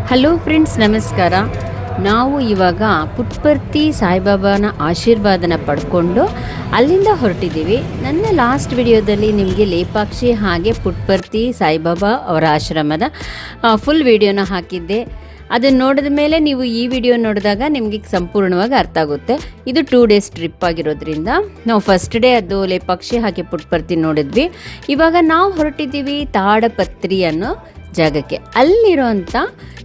Hello friends, ನಮಸ್ಕಾರ. ನಾವು ಇವಾಗ ಪುಟ್ಪರ್ತಿ ಸಾಯಿಬಾಬಾನ ಆಶೀರ್ವಾದನ ಪಡ್ಕೊಂಡು ಅಲ್ಲಿಂದ ಹೊರಟಿದ್ದೀವಿ. ನನ್ನ ಲಾಸ್ಟ್ ವಿಡಿಯೋದಲ್ಲಿ ನಿಮಗೆ ಲೇಪಾಕ್ಷಿ ಹಾಗೆ ಪುಟ್ಪರ್ತಿ ಸಾಯಿಬಾಬಾ ಅವರ ಆಶ್ರಮದ ಫುಲ್ ವಿಡಿಯೋನ ಹಾಕಿದ್ದೆ. ಅದನ್ನು ನೋಡಿದ ಮೇಲೆ ನೀವು ಈ ವಿಡಿಯೋ ನೋಡಿದಾಗ ನಿಮಗೆ ಸಂಪೂರ್ಣವಾಗಿ ಅರ್ಥ ಆಗುತ್ತೆ. ಇದು 2 ಡೇಸ್ ಟ್ರಿಪ್ ಆಗಿರೋದ್ರಿಂದ ನಾವು ಫಸ್ಟ್ ಡೇ ಅದು ಲೇಪಾಕ್ಷಿ ಹಾಗೆ ಪುಟ್ಪರ್ತಿ ನೋಡಿದ್ವಿ. ಇವಾಗ ನಾವು ಹೊರಟಿದ್ದೀವಿ ತಾಡಪತ್ರಿ ಅನ್ನೋ ಜಾಗಕ್ಕೆ. ಅಲ್ಲಿರೋಂಥ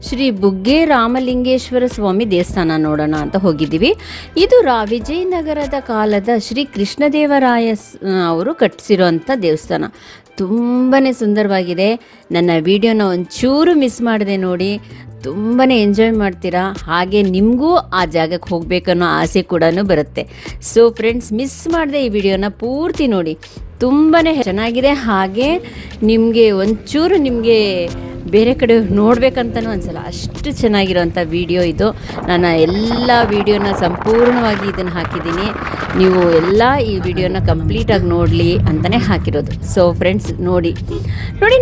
ಶ್ರೀ ಬುಗ್ಗೆ ರಾಮಲಿಂಗೇಶ್ವರ ಸ್ವಾಮಿ ದೇವಸ್ಥಾನ ನೋಡೋಣ ಅಂತ ಹೋಗಿದ್ದೀವಿ. ಇದು ವಿಜಯನಗರದ ಕಾಲದ ಶ್ರೀ ಕೃಷ್ಣದೇವರಾಯ ಅವರು ಕಟ್ಟಿಸಿರೋಂಥ ದೇವಸ್ಥಾನ. ತುಂಬಾ ಸುಂದರವಾಗಿದೆ. ನನ್ನ ವಿಡಿಯೋನ ಒಂಚೂರು ಮಿಸ್ ಮಾಡಿದೆ ನೋಡಿ, ತುಂಬಾ ಎಂಜಾಯ್ ಮಾಡ್ತೀರಾ. ಹಾಗೆ ನಿಮಗೂ ಆ ಜಾಗಕ್ಕೆ ಹೋಗಬೇಕನ್ನೋ ಆಸೆ ಕೂಡ ಬರುತ್ತೆ. ಸೊ ಫ್ರೆಂಡ್ಸ್, ಮಿಸ್ ಮಾಡದೆ ಈ ವಿಡಿಯೋನ ಪೂರ್ತಿ ನೋಡಿ, ತುಂಬಾ ಚೆನ್ನಾಗಿದೆ. ಹಾಗೆ ನಿಮಗೆ ಒಂಚೂರು ನಿಮಗೆ ಬೇರೆ ಕಡೆ ನೋಡಬೇಕಂತನೂ ಅನಿಸಲ್ಲ, ಅಷ್ಟು ಚೆನ್ನಾಗಿರೋಂಥ ವಿಡಿಯೋ ಇದು. ನಾನು ಎಲ್ಲ ವಿಡಿಯೋನ ಸಂಪೂರ್ಣವಾಗಿ ಇದನ್ನು ಹಾಕಿದ್ದೀನಿ. ನೀವು ಎಲ್ಲ ಈ ವಿಡಿಯೋನ ಕಂಪ್ಲೀಟಾಗಿ ನೋಡಲಿ ಅಂತಲೇ ಹಾಕಿರೋದು. ಸೊ ಫ್ರೆಂಡ್ಸ್, ನೋಡಿ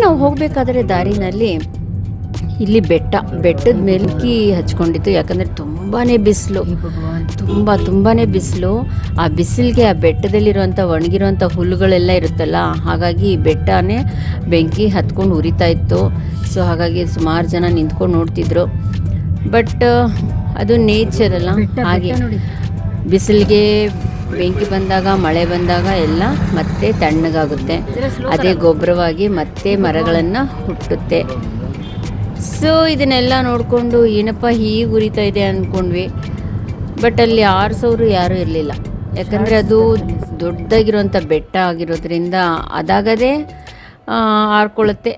ನಾವು ಹೋಗಬೇಕಾದ್ರೆ ದಾರಿನಲ್ಲಿ ಇಲ್ಲಿ ಬೆಟ್ಟದ ಮೇಲ್ಕಿ ಹಚ್ಕೊಂಡಿತ್ತು. ಯಾಕಂದರೆ ತುಂಬಾ ಬಿಸಿಲು, ತುಂಬಾ ಬಿಸಿಲು. ಆ ಬಿಸಿಲಿಗೆ ಆ ಬೆಟ್ಟದಲ್ಲಿರುವಂಥ ಒಣಗಿರುವಂಥ ಹುಲ್ಲುಗಳೆಲ್ಲ ಇರುತ್ತಲ್ಲ, ಹಾಗಾಗಿ ಬೆಟ್ಟನೇ ಬೆಂಕಿ ಹತ್ಕೊಂಡು ಉರಿತಾ ಇತ್ತು. ಸೊ ಹಾಗಾಗಿ ಸುಮಾರು ಜನ ನಿಂತ್ಕೊಂಡು ನೋಡ್ತಿದ್ರು. ಬಟ್ ಅದು ನೇಚರ್ ಅಲ್ಲ, ಹಾಗೆ ಬಿಸಿಲಿಗೆ ಬೆಂಕಿ ಬಂದಾಗ, ಮಳೆ ಬಂದಾಗ ಎಲ್ಲ ಮತ್ತೆ ತಣ್ಣಗಾಗುತ್ತೆ. ಅದೇ ಗೊಬ್ಬರವಾಗಿ ಮತ್ತೆ ಮರಗಳನ್ನು ಹುಟ್ಟುತ್ತೆ. ಸೊ ಇದನ್ನೆಲ್ಲ ನೋಡಿಕೊಂಡು ಏನಪ್ಪ ಹೀಗೆ ಉರಿತಾ ಇದೆ ಅಂದ್ಕೊಂಡ್ವಿ. ಬಟ್ ಅಲ್ಲಿ ಆರಿಸೋರು ಯಾರೂ ಇರಲಿಲ್ಲ. ಯಾಕಂದರೆ ಅದು ದೊಡ್ಡದಾಗಿರುವಂಥ ಬೆಟ್ಟ ಆಗಿರೋದ್ರಿಂದ ಅದಾಗದೇ ಆರ್ಕೊಳ್ಳುತ್ತೆ.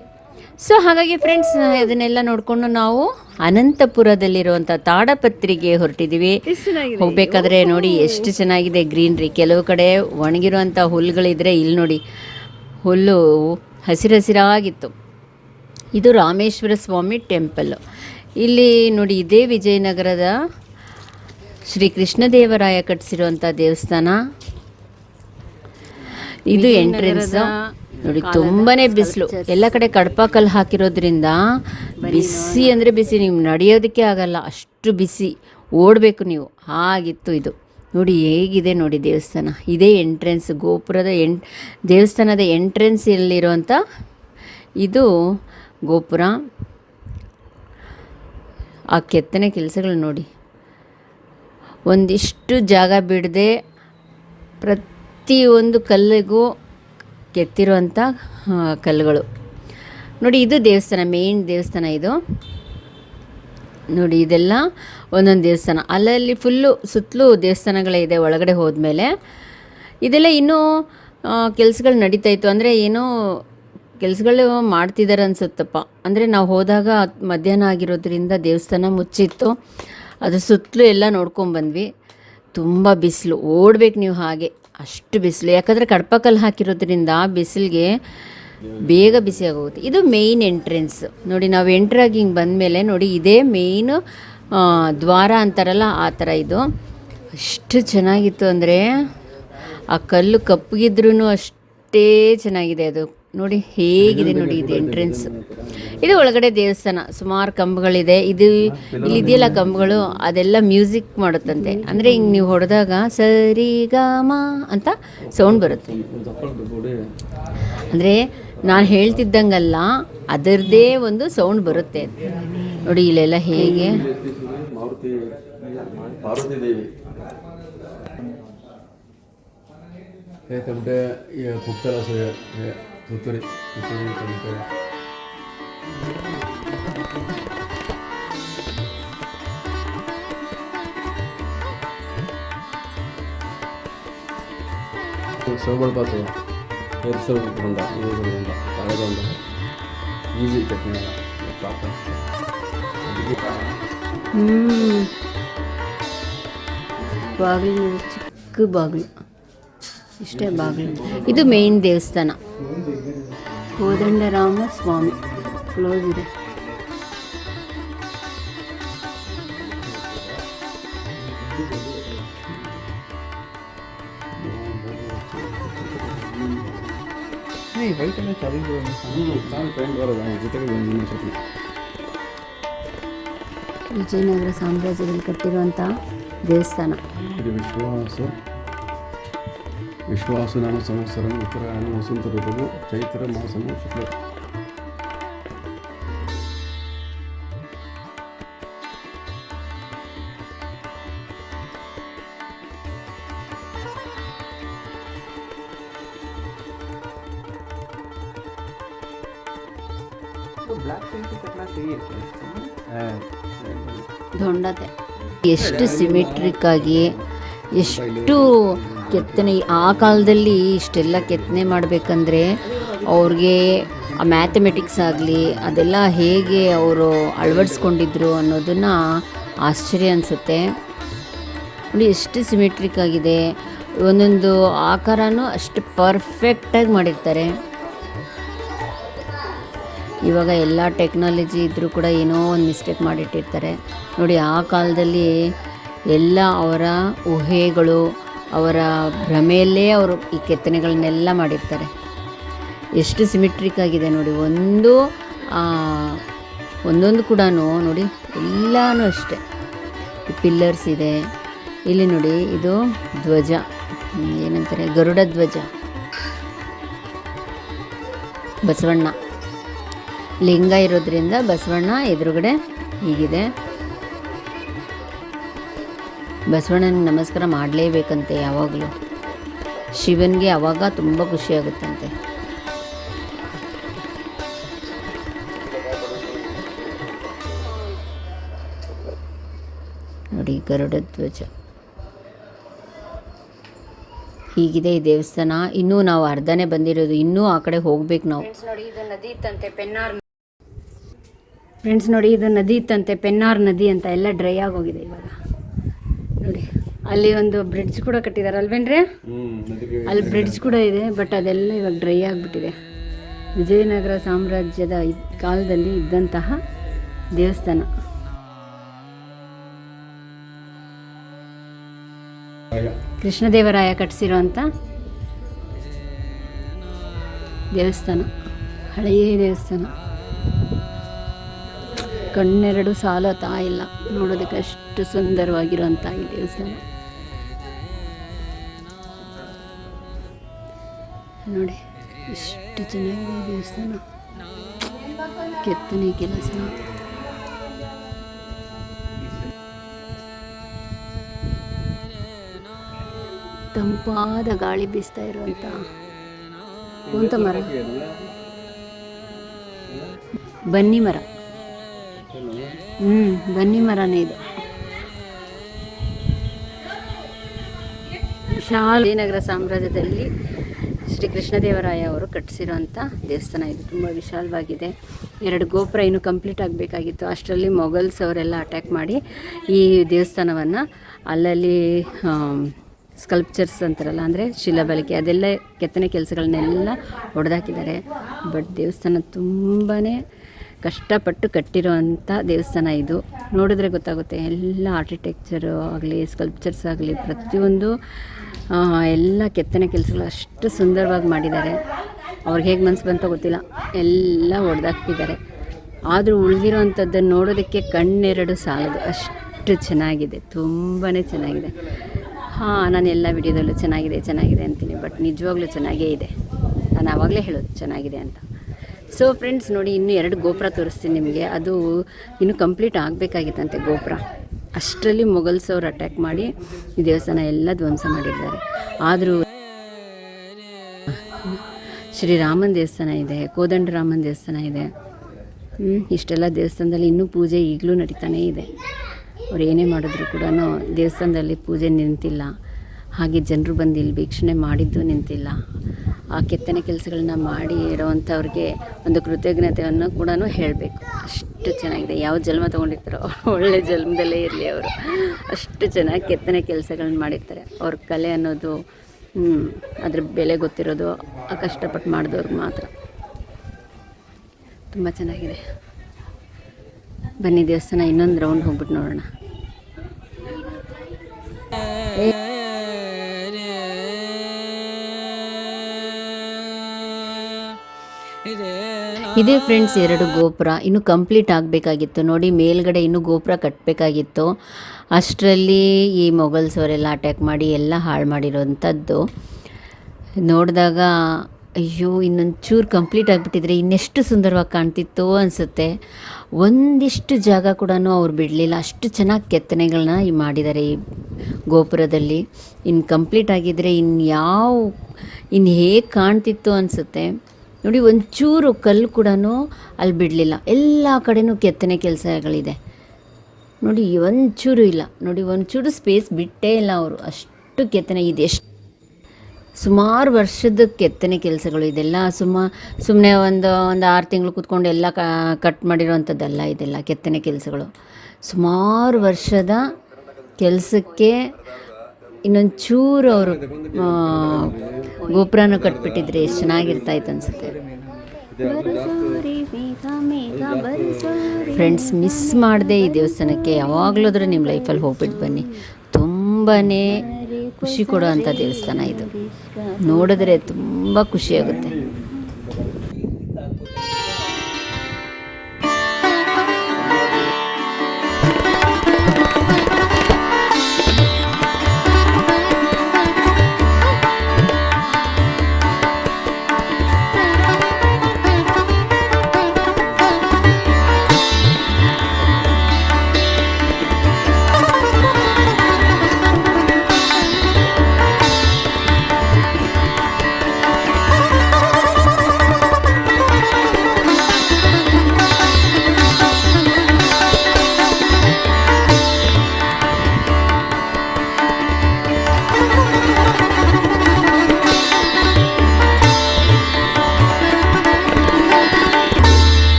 ಸೊ ಹಾಗಾಗಿ ಫ್ರೆಂಡ್ಸ್, ಇದನ್ನೆಲ್ಲ ನೋಡಿಕೊಂಡು ನಾವು ಅನಂತಪುರದಲ್ಲಿರುವಂಥ ತಾಡಪತ್ರಿಗೆ ಹೊರಟಿದ್ದೀವಿ. ಹೋಗಬೇಕಾದ್ರೆ ನೋಡಿ ಎಷ್ಟು ಚೆನ್ನಾಗಿದೆ ಗ್ರೀನ್ರಿ. ಕೆಲವು ಕಡೆ ಒಣಗಿರುವಂಥ ಹುಲ್ಲುಗಳಿದ್ರೆ, ಇಲ್ಲಿ ನೋಡಿ ಹುಲ್ಲು ಹಸಿರಾಗಿತ್ತು. ಇದು ರಾಮೇಶ್ವರ ಸ್ವಾಮಿ ಟೆಂಪಲ್ಲು. ಇಲ್ಲಿ ನೋಡಿ, ಇದೇ ವಿಜಯನಗರದ ಶ್ರೀ ಕೃಷ್ಣದೇವರಾಯ ಕಟ್ಟಿಸಿರುವಂಥ ದೇವಸ್ಥಾನ. ಇದು ಎಂಟ್ರೆನ್ಸ್ ನೋಡಿ. ತುಂಬಾ ಬಿಸಿಲು, ಎಲ್ಲ ಕಡೆ ಕಡಪ ಕಲ್ಲು ಹಾಕಿರೋದ್ರಿಂದ ಬಿಸಿ ಅಂದರೆ ಬಿಸಿ, ನೀವು ನಡೆಯೋದಕ್ಕೆ ಆಗಲ್ಲ, ಅಷ್ಟು ಬಿಸಿ. ಓಡಬೇಕು ನೀವು, ಹಾಗಿತ್ತು ಇದು. ನೋಡಿ ಹೇಗಿದೆ ನೋಡಿ ದೇವಸ್ಥಾನ. ಇದೇ ಎಂಟ್ರೆನ್ಸ್, ಗೋಪುರದ ದೇವಸ್ಥಾನದ ಎಂಟ್ರೆನ್ಸ್ ಎಲ್ಲಿರುವಂಥ ಇದು ಗೋಪುರ. ಆ ಕೆತ್ತನೆ ಕೆಲಸಗಳು ನೋಡಿ, ಒಂದಿಷ್ಟು ಜಾಗ ಬಿಡದೆ ಪ್ರತಿಯೊಂದು ಕಲ್ಲಿಗೂ ಕೆತ್ತಿರುವಂಥ ಕಲ್ಲುಗಳು ನೋಡಿ. ಇದು ದೇವಸ್ಥಾನ, ಮೇನ್ ದೇವಸ್ಥಾನ ಇದು ನೋಡಿ. ಇದೆಲ್ಲ ಒಂದೊಂದು ದೇವಸ್ಥಾನ, ಅಲ್ಲಲ್ಲಿ ಫುಲ್ಲು ಸುತ್ತಲೂ ದೇವಸ್ಥಾನಗಳೇ ಇದೆ. ಒಳಗಡೆ ಹೋದ್ಮೇಲೆ ಇದೆಲ್ಲ ಇನ್ನೂ ಕೆಲಸಗಳು ನಡೀತಾಯಿತ್ತು. ಅಂದರೆ ಏನೋ ಕೆಲಸಗಳು ಮಾಡ್ತಿದ್ದಾರೆ ಅನಿಸುತ್ತಪ್ಪ. ಅಂದರೆ ನಾವು ಹೋದಾಗ ಮಧ್ಯಾಹ್ನ ಆಗಿರೋದ್ರಿಂದ ದೇವಸ್ಥಾನ ಮುಚ್ಚಿತ್ತು. ಅದು ಸುತ್ತಲೂ ಎಲ್ಲ ನೋಡ್ಕೊಂಡ್ಬಂದ್ವಿ. ತುಂಬ ಬಿಸಿಲು, ಓಡ್ಬೇಕು ನೀವು, ಹಾಗೆ ಅಷ್ಟು ಬಿಸಿಲು. ಯಾಕಂದರೆ ಕಡಪಕಲ್ಲು ಹಾಕಿರೋದ್ರಿಂದ ಬಿಸಿಲಿಗೆ ಬೇಗ ಬಿಸಿ ಆಗೋಗುತ್ತೆ. ಇದು ಮೇಯ್ನ್ ಎಂಟ್ರೆನ್ಸ್ ನೋಡಿ. ನಾವು ಎಂಟ್ರಾಗಿ ಹಿಂಗೆ ಬಂದಮೇಲೆ ನೋಡಿ, ಇದೇ ಮೇಯ್ನು ದ್ವಾರ ಅಂತಾರಲ್ಲ, ಆ ಥರ ಇದು. ಅಷ್ಟು ಚೆನ್ನಾಗಿತ್ತು ಅಂದರೆ, ಆ ಕಲ್ಲು ಕಪ್ಪಗಿದ್ರೂ ಅಷ್ಟೇ ಚೆನ್ನಾಗಿದೆ ಅದು ನೋಡಿ. ಹೇಗಿದೆ ನೋಡಿ ಇದು ಎಂಟ್ರೆನ್ಸ್. ಇದು ಒಳಗಡೆ ದೇವಸ್ಥಾನ. ಸುಮಾರು ಕಂಬಗಳಿದೆ. ಇಲ್ಲಿದೆಯಲ್ಲ ಕಂಬಗಳು, ಅದೆಲ್ಲ ಮ್ಯೂಸಿಕ್ ಮಾಡುತ್ತಂತೆ. ಅಂದರೆ ಹಿಂಗೆ ನೀವು ಹೊಡೆದಾಗ ಸರಿಗಮ ಅಂತ ಸೌಂಡ್ ಬರುತ್ತೆ. ಅಂದರೆ ನಾನು ಹೇಳ್ತಿದ್ದಂಗಲ್ಲ, ಅದರದ್ದೇ ಒಂದು ಸೌಂಡ್ ಬರುತ್ತೆ ನೋಡಿ. ಇಲ್ಲೆಲ್ಲ ಹೇಗೆ ಸೋಬಳ್ಪಾತು ಹೊಂಡ, ಹೊಂಡ ತಳದ ಹೊಂಡ ಈಸಿ ಬಾಗಿಲು, ಚಿಕ್ಕ ಬಾಗಿಲು, ಇಷ್ಟೇ ಬಾಗಿಲು. ಇದು ಮೇನ್ ದೇವಸ್ಥಾನ. ಕೋದಂಡರಾಮ ಸ್ವಾಮಿ ಕ್ಲೋಸ್ ಇದೆ. ವೈಟ್ ಎಲ್ಲ ಚಾಲು ಪೇಂಟ್ ಬರೋದು ಜೊತೆಗೆ ವಿಜಯನಗರ ಸಾಮ್ರಾಜ್ಯದಲ್ಲಿ ಕಟ್ಟಿರುವಂಥ ದೇವಸ್ಥಾನ. ಇದು ವಿಶ್ವಾಸ ನಾಮ ಸಂವತ್ಸರಂ ಉತ್ತರಾಯಣ ವಸಂತ ಋತುವು ಚೈತ್ರ ಮಾಸము ಶುಕ್ಲ. ದೊಂಡತೆ ಎಷ್ಟು ಸಿಮೆಟ್ರಿಕ್ ಆಗಿ, ಎಷ್ಟು ಕೆತ್ತನೆ. ಆ ಕಾಲದಲ್ಲಿ ಇಷ್ಟೆಲ್ಲ ಕೆತ್ತನೆ ಮಾಡಬೇಕಂದ್ರೆ ಅವ್ರಿಗೆ ಆ ಮ್ಯಾಥಮೆಟಿಕ್ಸ್ ಆಗಲಿ ಅದೆಲ್ಲ ಹೇಗೆ ಅವರು ಅಳವಡಿಸ್ಕೊಂಡಿದ್ರು ಅನ್ನೋದನ್ನು ಆಶ್ಚರ್ಯ ಅನಿಸುತ್ತೆ. ನೋಡಿ ಎಷ್ಟು ಸಿಮೆಟ್ರಿಕ್ ಆಗಿದೆ, ಒಂದೊಂದು ಆಕಾರನೂ ಅಷ್ಟು ಪರ್ಫೆಕ್ಟಾಗಿ ಮಾಡಿರ್ತಾರೆ. ಇವಾಗ ಎಲ್ಲ ಟೆಕ್ನಾಲಜಿ ಇದ್ದರೂ ಕೂಡ ಏನೋ ಒಂದು ಮಿಸ್ಟೇಕ್ ಮಾಡಿಟ್ಟಿರ್ತಾರೆ. ನೋಡಿ ಆ ಕಾಲದಲ್ಲಿ ಎಲ್ಲ ಅವರ ಊಹೆಗಳು, ಅವರ ಭ್ರಮೆಯಲ್ಲೇ ಅವರು ಈ ಕೆತ್ತನೆಗಳನ್ನೆಲ್ಲ ಮಾಡಿರ್ತಾರೆ. ಎಷ್ಟು ಸಿಮೆಟ್ರಿಕ್ ಆಗಿದೆ ನೋಡಿ. ಒಂದೊಂದು ಕೂಡ ನೋಡಿ ಎಲ್ಲನೂ ಅಷ್ಟೇ. ಪಿಲ್ಲರ್ಸ್ ಇದೆ ಇಲ್ಲಿ ನೋಡಿ. ಇದು ಧ್ವಜ, ಏನಂತಾರೆ, ಗರುಡ ಧ್ವಜ. ಬಸವಣ್ಣ ಲಿಂಗ ಇರೋದ್ರಿಂದ ಬಸವಣ್ಣ ಎದುರುಗಡೆ ಹೀಗಿದೆ. ಬಸವಣ್ಣನಿಗೆ ನಮಸ್ಕಾರ ಮಾಡಲೇಬೇಕಂತೆ ಯಾವಾಗಲೂ. ಶಿವನಿಗೆ ಆವಾಗ ತುಂಬ ಖುಷಿಯಾಗುತ್ತಂತೆ. ನೋಡಿ ಗರುಡ ಧ್ವಜ ಹೀಗಿದೆ ಈ ದೇವಸ್ಥಾನ. ಇನ್ನೂ ನಾವು ಅರ್ಧನೇ ಬಂದಿರೋದು, ಇನ್ನೂ ಆ ಕಡೆ ಹೋಗ್ಬೇಕು ನಾವು. ನೋಡಿ ಇದು ನದಿ ಇತ್ತಂತೆ, ಪೆನ್ನಾರ್. ಫ್ರೆಂಡ್ಸ್ ನೋಡಿ ಇದು ನದಿ ಇತ್ತಂತೆ, ಪೆನ್ನಾರ್ ನದಿ ಅಂತ. ಎಲ್ಲ ಡ್ರೈ ಆಗೋಗಿದೆ ಇವಾಗ. ನೋಡಿ ಅಲ್ಲಿ ಒಂದು ಬ್ರಿಡ್ಜ್ ಕೂಡ ಕಟ್ಟಿದ್ದಾರೆ ಅಲ್ವೇನ್ರಿ? ಅಲ್ಲಿ ಬ್ರಿಡ್ಜ್ ಕೂಡ ಇದೆ, ಬಟ್ ಅದೆಲ್ಲ ಇವಾಗ ಡ್ರೈ ಆಗಿಬಿಟ್ಟಿದೆ. ವಿಜಯನಗರ ಸಾಮ್ರಾಜ್ಯದ ಕಾಲದಲ್ಲಿ ಇದ್ದಂತಹ ದೇವಸ್ಥಾನ. ಕೃಷ್ಣದೇವರಾಯ ಕಟ್ಟಿಸಿರುವಂಥ ದೇವಸ್ಥಾನ, ಹಳೆಯ ದೇವಸ್ಥಾನ. ಕಣ್ಣೆರಡು ಸಾಲತಾ ಇಲ್ಲ ನೋಡೋದಕ್ಕೆ, ಅಷ್ಟು ಸುಂದರವಾಗಿರುವಂಥ ಈ ದೇವಸ್ಥಾನ. ನೋಡಿ ಎಷ್ಟು ಚೆನ್ನಾಗಿದೆ ಈ ದೇವಸ್ಥಾನ. ಕೆತ್ತನೆ ಕೆಲಸ. ತಂಪಾದ ಗಾಳಿ ಬೀಸ್ತಾ ಇರುವಂಥ ಕುಂತ ಮರ, ಬನ್ನಿ ಮರ. ಬನ್ನಿ ಮರನೇ ಇದು. ವಿಜಯನಗರ ಸಾಮ್ರಾಜ್ಯದಲ್ಲಿ ಶ್ರೀ ಕೃಷ್ಣದೇವರಾಯ ಅವರು ಕಟ್ಟಿಸಿರುವಂಥ ದೇವಸ್ಥಾನ ಇದು. ತುಂಬ ವಿಶಾಲವಾಗಿದೆ. 2 ಗೋಪುರ ಇನ್ನೂ ಕಂಪ್ಲೀಟ್ ಆಗಬೇಕಾಗಿತ್ತು. ಅಷ್ಟರಲ್ಲಿ ಮೊಘಲ್ಸ್ ಅವರೆಲ್ಲ ಅಟ್ಯಾಕ್ ಮಾಡಿ ಈ ದೇವಸ್ಥಾನವನ್ನು ಅಲ್ಲಲ್ಲಿ ಸ್ಕಲ್ಪ್ಚರ್ಸ್ ಅಂತಾರಲ್ಲ, ಅಂದರೆ ಶಿಲಾಬಾಲಿಕೆ, ಅದೆಲ್ಲ ಕೆತ್ತನೆ ಕೆಲಸಗಳನ್ನೆಲ್ಲ ಹೊಡೆದಾಕಿದ್ದಾರೆ. ಬಟ್ ದೇವಸ್ಥಾನ ತುಂಬಾ ಕಷ್ಟಪಟ್ಟು ಕಟ್ಟಿರೋವಂಥ ದೇವಸ್ಥಾನ ಇದು. ನೋಡಿದ್ರೆ ಗೊತ್ತಾಗುತ್ತೆ. ಎಲ್ಲ ಆರ್ಕಿಟೆಕ್ಚರು ಆಗಲಿ, ಸ್ಕಲ್ಪ್ಚರ್ಸ್ ಆಗಲಿ, ಪ್ರತಿಯೊಂದು ಎಲ್ಲ ಕೆತ್ತನೆ ಕೆಲಸಗಳು ಅಷ್ಟು ಸುಂದರವಾಗಿ ಮಾಡಿದ್ದಾರೆ. ಅವ್ರಿಗೆ ಹೇಗೆ ಮನಸ್ಸು ಬಂತೋ ಗೊತ್ತಿಲ್ಲ, ಎಲ್ಲ ಹೊಡೆದಾಕಿದ್ದಾರೆ. ಆದರೂ ಉಳಿದಿರೋವಂಥದ್ದನ್ನು ನೋಡೋದಕ್ಕೆ ಕಣ್ಣೆರಡು ಸಾಲದು, ಅಷ್ಟು ಚೆನ್ನಾಗಿದೆ, ತುಂಬಾ ಚೆನ್ನಾಗಿದೆ. ನಾನು ಎಲ್ಲ ವಿಡಿಯೋದಲ್ಲೂ ಚೆನ್ನಾಗಿದೆ ಅಂತೀನಿ, ಬಟ್ ನಿಜವಾಗ್ಲೂ ಚೆನ್ನಾಗೇ ಇದೆ. ನಾನು ಆವಾಗಲೇ ಹೇಳೋದು ಚೆನ್ನಾಗಿದೆ ಅಂತ. ಸೊ ಫ್ರೆಂಡ್ಸ್ ನೋಡಿ, ಇನ್ನೂ 2 ಗೋಪುರ ತೋರಿಸ್ತೀನಿ ನಿಮಗೆ. ಅದು ಇನ್ನೂ ಕಂಪ್ಲೀಟ್ ಆಗಬೇಕಾಗಿತ್ತಂತೆ ಗೋಪುರ. ಅಷ್ಟರಲ್ಲಿ ಮೊಘಲ್ಸ್ ಅವರು ಅಟ್ಯಾಕ್ ಮಾಡಿ ಈ ದೇವಸ್ಥಾನ ಎಲ್ಲ ಧ್ವಂಸ ಮಾಡಿದ್ದಾರೆ. ಆದರೂ ಶ್ರೀರಾಮನ ದೇವಸ್ಥಾನ ಇದೆ, ಕೋದಂಡರಾಮನ ದೇವಸ್ಥಾನ ಇದೆ. ಇಷ್ಟೆಲ್ಲ ದೇವಸ್ಥಾನದಲ್ಲಿ ಇನ್ನೂ ಪೂಜೆ ಈಗಲೂ ನಡೀತಾನೇ ಇದೆ. ಅವ್ರು ಏನೇ ಮಾಡಿದ್ರು ಕೂಡ ದೇವಸ್ಥಾನದಲ್ಲಿ ಪೂಜೆ ನಿಂತಿಲ್ಲ. ಹಾಗೆ ಜನರು ಬಂದು ಇಲ್ಲಿ ವೀಕ್ಷಣೆ ಮಾಡಿದ್ದು ನಿಂತಿಲ್ಲ. ಆ ಕೆತ್ತನೆ ಕೆಲಸಗಳನ್ನ ಮಾಡಿ ಇರೋವಂಥವ್ರಿಗೆ ಒಂದು ಕೃತಜ್ಞತೆಯನ್ನು ಕೂಡ ಹೇಳಬೇಕು. ಅಷ್ಟು ಚೆನ್ನಾಗಿದೆ. ಯಾವ ಜನ್ಮ ತೊಗೊಂಡಿರ್ತಾರೋ ಒಳ್ಳೆ ಜನ್ಮದಲ್ಲೇ ಇರಲಿ ಅವರು. ಅಷ್ಟು ಚೆನ್ನಾಗಿ ಕೆತ್ತನೆ ಕೆಲಸಗಳನ್ನ ಮಾಡಿರ್ತಾರೆ. ಅವ್ರ ಕಲೆ ಅನ್ನೋದು ಅದ್ರ ಬೆಲೆ ಗೊತ್ತಿರೋದು ಕಷ್ಟಪಟ್ಟು ಮಾಡಿದವ್ರಿಗೆ ಮಾತ್ರ. ತುಂಬ ಚೆನ್ನಾಗಿದೆ. ಬನ್ನಿ ದೇವಸ್ಥಾನ ಇನ್ನೊಂದು ರೌಂಡ್ ಹೋಗ್ಬಿಟ್ಟು ನೋಡೋಣ. ಇದೇ ಫ್ರೆಂಡ್ಸ್ 2 ಗೋಪುರ ಇನ್ನೂ ಕಂಪ್ಲೀಟ್ ಆಗಬೇಕಾಗಿತ್ತು ನೋಡಿ. ಮೇಲ್ಗಡೆ ಇನ್ನೂ ಗೋಪುರ ಕಟ್ಟಬೇಕಾಗಿತ್ತು. ಅಷ್ಟರಲ್ಲಿ ಈ ಮೊಘಲ್ಸ್ ಅವರೆಲ್ಲ ಅಟ್ಯಾಕ್ ಮಾಡಿ ಎಲ್ಲ ಹಾಳು ಮಾಡಿರೋವಂಥದ್ದು ನೋಡಿದಾಗ ಅಯ್ಯೋ ಇನ್ನೊಂದು ಚೂರು ಕಂಪ್ಲೀಟ್ ಆಗಿಬಿಟ್ಟಿದ್ರೆ ಇನ್ನೆಷ್ಟು ಸುಂದರವಾಗಿ ಕಾಣ್ತಿತ್ತು ಅನಿಸುತ್ತೆ. ಒಂದಿಷ್ಟು ಜಾಗ ಕೂಡ ಅವ್ರು ಬಿಡಲಿಲ್ಲ, ಅಷ್ಟು ಚೆನ್ನಾಗಿ ಕೆತ್ತನೆಗಳನ್ನ ಮಾಡಿದ್ದಾರೆ ಈ ಗೋಪುರದಲ್ಲಿ. ಇನ್ನು ಕಂಪ್ಲೀಟ್ ಆಗಿದ್ದರೆ ಇನ್ನು ಹೇಗೆ ಕಾಣ್ತಿತ್ತು ಅನಿಸುತ್ತೆ ನೋಡಿ. ಒಂಚೂರು ಕಲ್ಲು ಕೂಡ ಅಲ್ಲಿ ಬಿಡಲಿಲ್ಲ, ಎಲ್ಲ ಕಡೆನೂ ಕೆತ್ತನೆ ಕೆಲಸಗಳಿದೆ ನೋಡಿ. ಒಂಚೂರು ಇಲ್ಲ ನೋಡಿ, ಒಂಚೂರು ಸ್ಪೇಸ್ ಬಿಟ್ಟೇ ಇಲ್ಲ ಅವರು, ಅಷ್ಟು ಕೆತ್ತನೆ ಇದೆ. ಸುಮಾರು ವರ್ಷದ ಕೆತ್ತನೆ ಕೆಲಸಗಳು ಇದೆಲ್ಲ. ಸುಮ್ಮನೆ ಒಂದು 6 ತಿಂಗಳು ಕೂತ್ಕೊಂಡು ಎಲ್ಲ ಕಟ್ ಮಾಡಿರೋವಂಥದ್ದಲ್ಲ ಇದೆಲ್ಲ ಕೆತ್ತನೆ ಕೆಲಸಗಳು. ಸುಮಾರು ವರ್ಷದ ಕೆಲಸಕ್ಕೆ ಇನ್ನೊಂದು ಚೂರು ಅವರು ಗೋಪುರನ ಕಟ್ಬಿಟ್ಟಿದ್ರೆ ಎಷ್ಟು ಚೆನ್ನಾಗಿರ್ತಾಯಿತ್ತು ಅನಿಸುತ್ತೆ. ಫ್ರೆಂಡ್ಸ್, ಮಿಸ್ ಮಾಡದೆ ಈ ದೇವಸ್ಥಾನಕ್ಕೆ ಯಾವಾಗಲಾದರೂ ನಿಮ್ಮ ಲೈಫಲ್ಲಿ ಹೋಗ್ಬಿಟ್ಟು ಬನ್ನಿ. ತುಂಬಾ ಖುಷಿ ಕೊಡುವಂಥ ದೇವಸ್ಥಾನ ಇದು. ನೋಡಿದ್ರೆ ತುಂಬ ಖುಷಿಯಾಗುತ್ತೆ.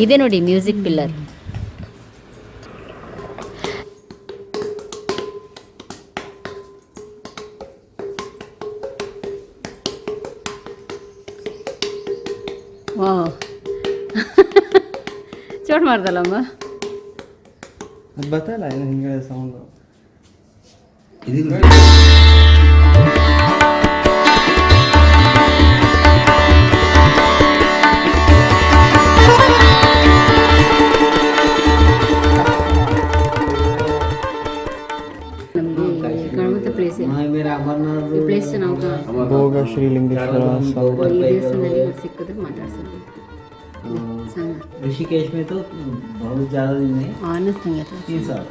ಇದೆ ನೋಡಿ ಮ್ಯೂಸಿಕ್ ಪಿಲ್ಲರ್. ವಾ ಚೋಟ್ ಮಾಡ್ದಲ್ಲಮ್ಮ, ಅದು ಬತ್ತಲ್ಲ ಏನು ಹಿಂಗೆ ಸೌಂಡು. ಭೋಗ ಶ್ರೀಲಿಂಗೇಶ್ವರ ऋषिकेश में तो बहुत ज़्यादा दिन है, 3 साल.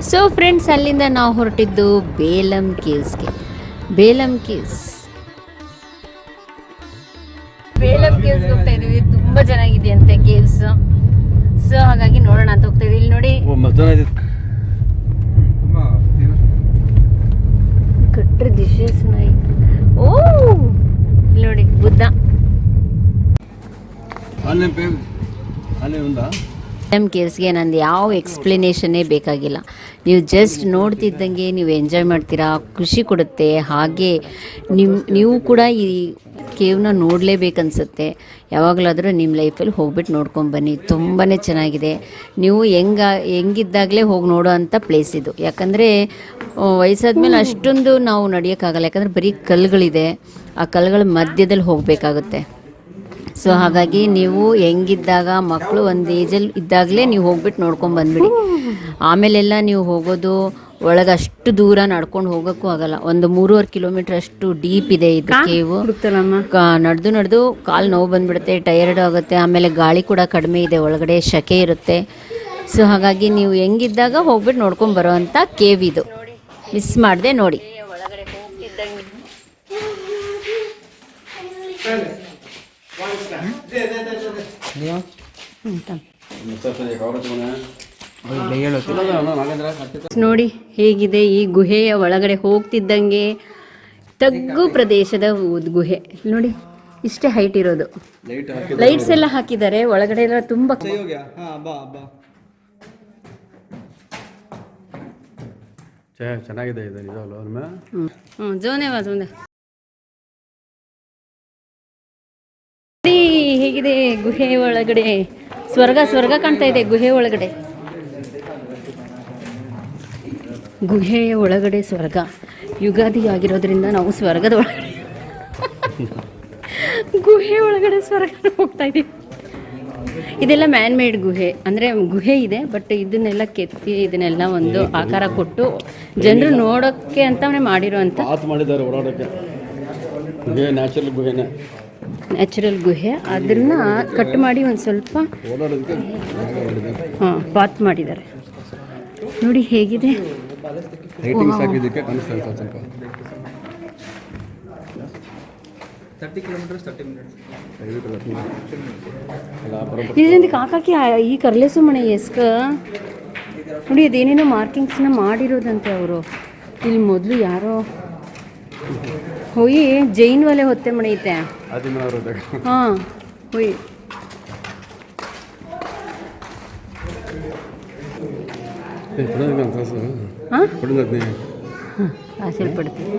ಸೊ ಫ್ರೆಂಡ್ಸ್, ಅಲ್ಲಿಂದ ನಾವು ಹೊರಟಿದ್ದು ಬೇಲಂ ಕೇವ್ಸ್ಗೆ. ಬೇಲಂ ಕೇವ್ಸ್ಗೆ ಹೋಗ್ತಾ ಇದೀವಿ. ತುಂಬ ಚೆನ್ನಾಗಿದೆ ಅಂತೆ ಕೇವ್ಸ್. ಸೊ ಹಾಗಾಗಿ ನೋಡೋಣ ಅಂತ ಹೋಗ್ತಾ ಇದೀವಿ. ಇಲ್ಲಿ ನೋಡಿ ಕಟ್ರೆ ದಿಶಸ್ ನಾಯಿ. ಓ ಇಲ್ಲಿ ನೋಡಿ ಬುದ್ಧ. ಕೇವ್ಸ್ಗೆ ನಂದು ಯಾವ ಎಕ್ಸ್ಪ್ಲನೇಷನ್ನೇ ಬೇಕಾಗಿಲ್ಲ. ನೀವು ಜಸ್ಟ್ ನೋಡ್ತಿದ್ದಂಗೆ ನೀವು ಎಂಜಾಯ್ ಮಾಡ್ತೀರಾ, ಖುಷಿ ಕೊಡುತ್ತೆ. ಹಾಗೆ ನೀವು ಕೂಡ ಈ ಕೇವ್ನ ನೋಡಲೇಬೇಕನ್ಸುತ್ತೆ. ಯಾವಾಗಲಾದರೂ ನಿಮ್ಮ ಲೈಫಲ್ಲಿ ಹೋಗ್ಬಿಟ್ಟು ನೋಡ್ಕೊಂಬನ್ನಿ, ತುಂಬಾ ಚೆನ್ನಾಗಿದೆ. ನೀವು ಹೆಂಗಿದ್ದಾಗಲೇ ಹೋಗಿ ನೋಡೋ ಅಂಥ ಪ್ಲೇಸ್ ಇದು. ಯಾಕಂದರೆ ವಯಸ್ಸಾದ್ಮೇಲೆ ಅಷ್ಟೊಂದು ನಾವು ನಡೆಯೋಕ್ಕಾಗಲ್ಲ, ಯಾಕಂದರೆ ಬರೀ ಕಲ್ಲುಗಳಿದೆ. ಆ ಕಲ್ಲುಗಳ ಮಧ್ಯದಲ್ಲಿ ಹೋಗಬೇಕಾಗುತ್ತೆ. ಸೊ ಹಾಗಾಗಿ ನೀವು ಹೆಂಗಿದ್ದಾಗ ಮಕ್ಕಳು ಒಂದು ಏಜಲ್ಲಿ ಇದ್ದಾಗಲೇ ನೀವು ಹೋಗ್ಬಿಟ್ಟು ನೋಡ್ಕೊಂಬಂದ್ಬಿಡಿ. ಆಮೇಲೆಲ್ಲ ನೀವು ಹೋಗೋದು ಒಳಗೆ ಅಷ್ಟು ದೂರ ನಡ್ಕೊಂಡು ಹೋಗೋಕ್ಕೂ ಆಗಲ್ಲ. ಒಂದು 3.5 ಕಿಲೋಮೀಟ್ರ್ ಅಷ್ಟು ಡೀಪ್ ಇದೆ ಇದು ಕೇವು. ನಡೆದು ಕಾಲು ನೋವು ಬಂದುಬಿಡುತ್ತೆ, ಟಯರ್ಡ್ ಆಗುತ್ತೆ. ಆಮೇಲೆ ಗಾಳಿ ಕೂಡ ಕಡಿಮೆ ಇದೆ, ಒಳಗಡೆ ಶೆಕೆ ಇರುತ್ತೆ. ಸೊ ಹಾಗಾಗಿ ನೀವು ಹೆಂಗಿದ್ದಾಗ ಹೋಗ್ಬಿಟ್ಟು ನೋಡ್ಕೊಂಡು ಬರೋ ಅಂಥ ಕೇವ್ ಇದು. ಮಿಸ್ ಮಾಡದೆ ನೋಡಿ. ನೋಡಿ ಹೇಗಿದೆ ಈ ಗುಹೆಯ ಒಳಗಡೆ ಹೋಗ್ತಿದ್ದಂಗೆ ತಗ್ಗು ಪ್ರದೇಶದ ಗುಹೆ ನೋಡಿ, ಇಷ್ಟೇ ಹೈಟ್ ಇರೋದು. ಲೈಟ್ಸ್ ಎಲ್ಲ ಹಾಕಿದ್ದಾರೆ ಒಳಗಡೆ ಎಲ್ಲ ತುಂಬ. ಚೆನ್ನಾಗಿದೆ ಇದು ನಿಜವಲ್ಲ. ಜೋನೆ ಜೋನೆ ಹೇಗಿದೆ ಗುಹೆ ಒಳಗಡೆ. ಸ್ವರ್ಗ ಕಾಣ್ತಾ ಇದೆ ಗುಹೆ ಒಳಗಡೆ. ಗುಹೆಯ ಒಳಗಡೆ ಸ್ವರ್ಗ. ಯುಗಾದಿ ಆಗಿರೋದ್ರಿಂದ ನಾವು ಸ್ವರ್ಗದ ಒಳಗಡೆ ಗುಹೆ ಒಳಗಡೆ ಸ್ವರ್ಗ ಹೋಗ್ತಾ ಇದ್ದೀವಿ. ಇದೆಲ್ಲ ಮ್ಯಾನ್ ಮೇಡ್ ಗುಹೆ, ಅಂದರೆ ಗುಹೆ ಇದೆ ಬಟ್ ಇದನ್ನೆಲ್ಲ ಕೆತ್ತಿ ಇದನ್ನೆಲ್ಲ ಒಂದು ಆಕಾರ ಕೊಟ್ಟು ಜನರು ನೋಡೋಕ್ಕೆ ಅಂತಲೇ ಮಾಡಿರೋ ಅಂತ ಮಾಡಿದ್ದಾರೆ ಓಡಾಡೋಕ್ಕೆ. ಗುಹೆ ನ್ಯಾಚುರಲ್ ಗುಹೆ, ಅದನ್ನ ಕಟ್ ಮಾಡಿ ಒಂದು ಸ್ವಲ್ಪ ಪಾತ್ ಮಾಡಿದ್ದಾರೆ. ನೋಡಿ ಹೇಗಿದೆ. ಇದರಿಂದ ಕಾಕಾಕಿ ಈ ಕರ್ಲೇಸು ಮನೆ ಎಸ್ಕ ನೋಡಿ, ಅದೇನೇನೋ ಮಾರ್ಕಿಂಗ್ಸ್ನ ಮಾಡಿರೋದಂತೆ ಅವರು. ಇಲ್ಲಿ ಮೊದಲು ಯಾರೋ ಹೋಯಿ ಜೈನ್ ವಾಲೆ ಹೊತ್ತೆ ಮಣೈತೆ. ಹಾಂ ಹೋಯ್ ಆಸೆ ಪಡ್ತೀನಿ.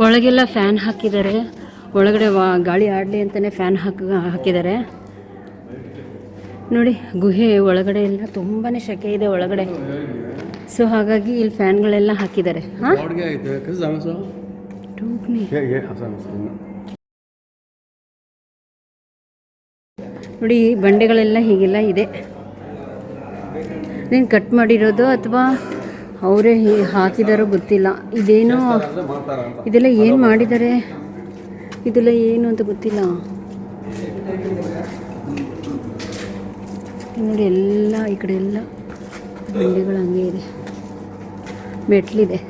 ಒಳಗೆಲ್ಲ ಫ್ಯಾನ್ ಹಾಕಿದ್ದಾರೆ. ಒಳಗಡೆ ಗಾಳಿ ಆಡಲಿ ಅಂತಲೇ ಫ್ಯಾನ್ ಹಾಕಿದ್ದಾರೆ. ನೋಡಿ ಗುಹೆ ಒಳಗಡೆ ಎಲ್ಲ ತುಂಬಾ ಸೆಕೆ ಇದೆ ಒಳಗಡೆ. ಸೊ ಹಾಗಾಗಿ ಇಲ್ಲಿ ಫ್ಯಾನ್ಗಳೆಲ್ಲ ಹಾಕಿದ್ದಾರೆ. ಹಾಂ ನೋಡಿ ಬಂಡೆಗಳೆಲ್ಲ ಹೀಗೆಲ್ಲ ಇದೆ. ನೀನು ಕಟ್ ಮಾಡಿರೋದು ಅಥವಾ ಅವರೇ ಹಾಕಿದಾರೋ ಗೊತ್ತಿಲ್ಲ. ಇದೇನೋ ಇದೆಲ್ಲ ಏನು ಮಾಡಿದ್ದಾರೆ, ಇದೆಲ್ಲ ಏನು ಅಂತ ಗೊತ್ತಿಲ್ಲ. ನೋಡಿ ಎಲ್ಲ ಈ ಕಡೆ ಎಲ್ಲ ಬಂಡೆಗಳು ಹಂಗೆ ಇದೆ, ಮೆಟ್ಲಿದೆ.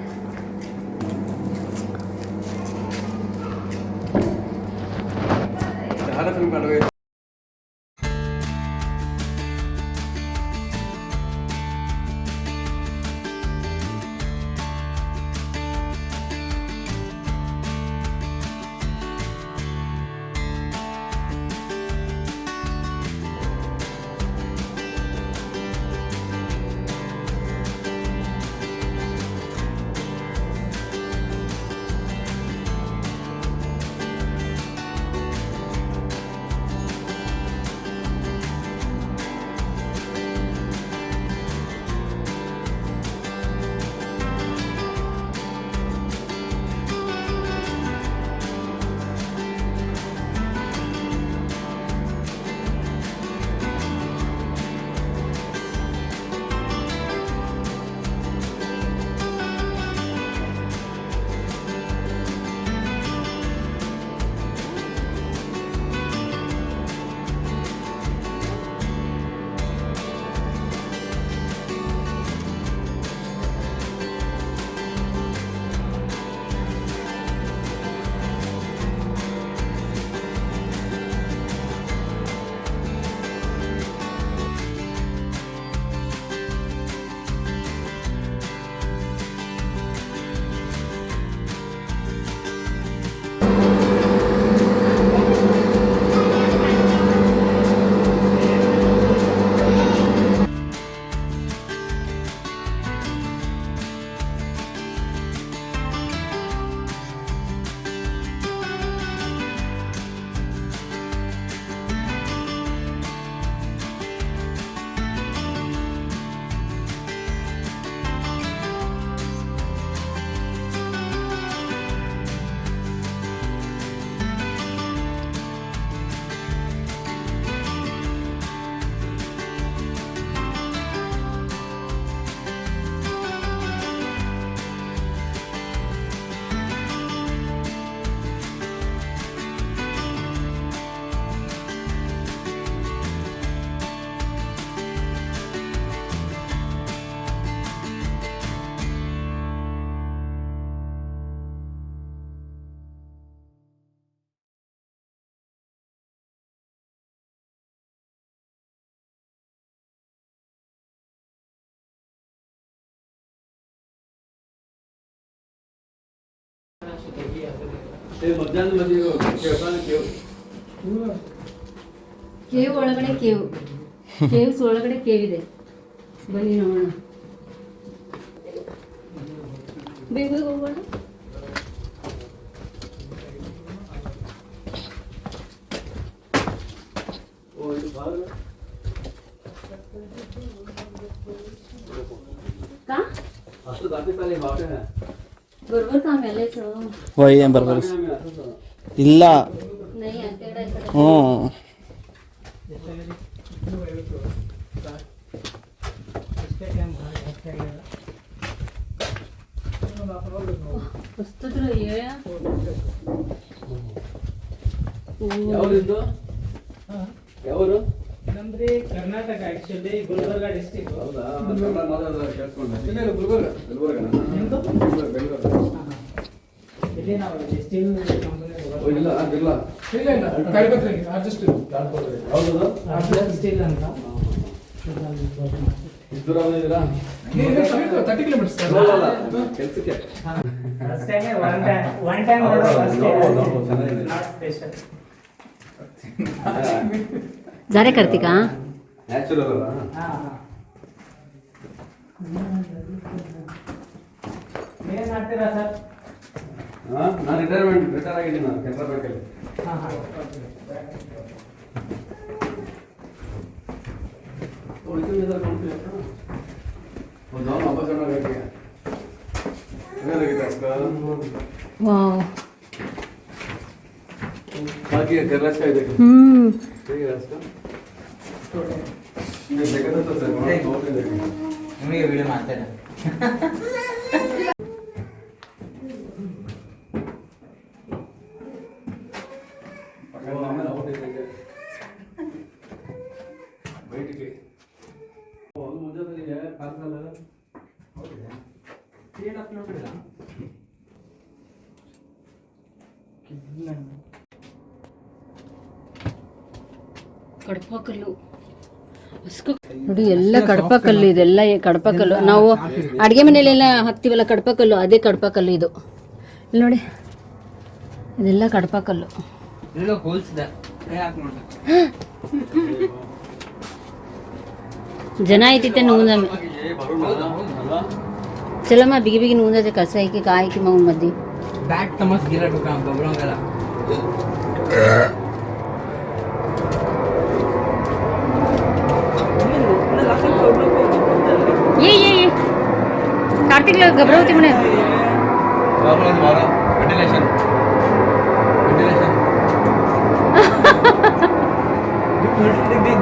ಕೇವ್ ಒಳಗಡೆ ಕೇವ್ಸ್ ಒಳಗಡೆ ಕೇವ್ ಇದೆ, ಬನ್ನಿ ನೋಡೋಣ. ಬೇಗ ಹೋಗೋಣ. बरोबर काम है ले चलो वही है बराबर ಇಲ್ಲ नहीं अंतेड़ा ಪುಸ್ತಕಗಳು ಇವೆ. ಯಾವರು ನಮ್ದ್ರಿ ಕರ್ನಾಟಕ, ಆಕ್ಚುಲಿ ಗುಲ್ಬರ್ಗ ಡಿಸ್ಟ್ರಿಕ್ಟ್. ಹೌದಾ? ಗುಲ್ಬರ್ಗ ಇಲ್ಲಿ ನಾವು ಸ್ಟೀಲ್ ಕಂಪನಿ ಸ್ಟೀಲ್ ಅಂತ. 30 ಕಿಲೋಮೀಟರ್ಸ್ ಕೆಲಸಕ್ಕೆ ಒನ್ ಟೈಮ್ ಸ್ಪೆಷಲ್. ಜಾರೆ करती का ನ್ಯಾಚುರಲ್ ಅಲ್ಲ. ಏನ್ ಮಾಡ್ತೀರಾ ಸರ್? ನಾನು ರಿಟೈರ್ ಆಗಿದ್ದೀನಿ, ನಾನು ಕೆನರಾ ಬ್ಯಾಂಕಲ್ಲಿ. वाव बाकी केरला का ಇದೆ ठीक है इसका मैं देखा था सर ನಿಮಗೆ ವಿಡಿಯೋ ಮಾಡ್ತೇನೆ. ಕಡಪ ಕಲ್ಲು ನೋಡಿ, ಎಲ್ಲ ಕಡಪ ಕಲ್ಲು, ಇದೆಲ್ಲ ಕಡಪ ಕಲ್ಲು. ನಾವು ಅಡುಗೆ ಮನೆಯಲ್ಲೆಲ್ಲ ಹಾಕ್ತೀವಲ್ಲ ಕಡಪ ಕಲ್ಲು, ಅದೇ ಕಡಪ ಕಲ್ಲು ಇದು. ಇಲ್ಲಿ ನೋಡಿ, ಇದೆಲ್ಲ ಕಡಪ ಕಲ್ಲು. ಜನ ಐತಿತ್ತೆ नूंदा में. चलो मैं बिगी बिगी नूंदा से कसा है कि काय की मग मधी बैट तमस गिरा टुका बबरों गला. ये कार्तिक लोग घबरावती म्हणे. वेंटिलेशन